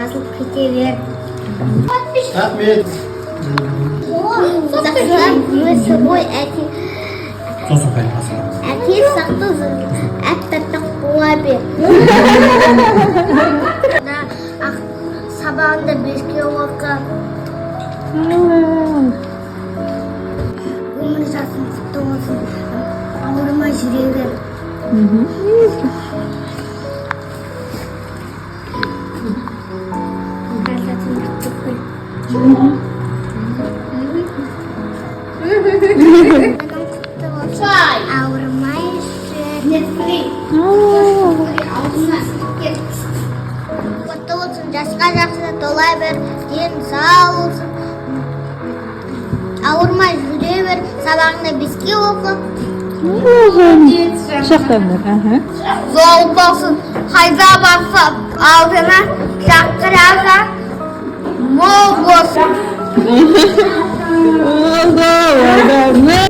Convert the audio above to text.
жазылып кете бер. Рахмет. Өсі ғой әке. Сосын қайтасың. Әке сақтызын. Әттаттақ бола бер. Сабағында беске оқы. Өмір жасың құтты болсын. Ауырмай жүре бер. Ауырмай құтты болсын, жасқа жақсы тола бер, ден сау болсын. Ауырмай жүре бер, сабағында беске оқы. Шақтандар. Жол болсын, қайда барса алдына шақыраса мол болсын.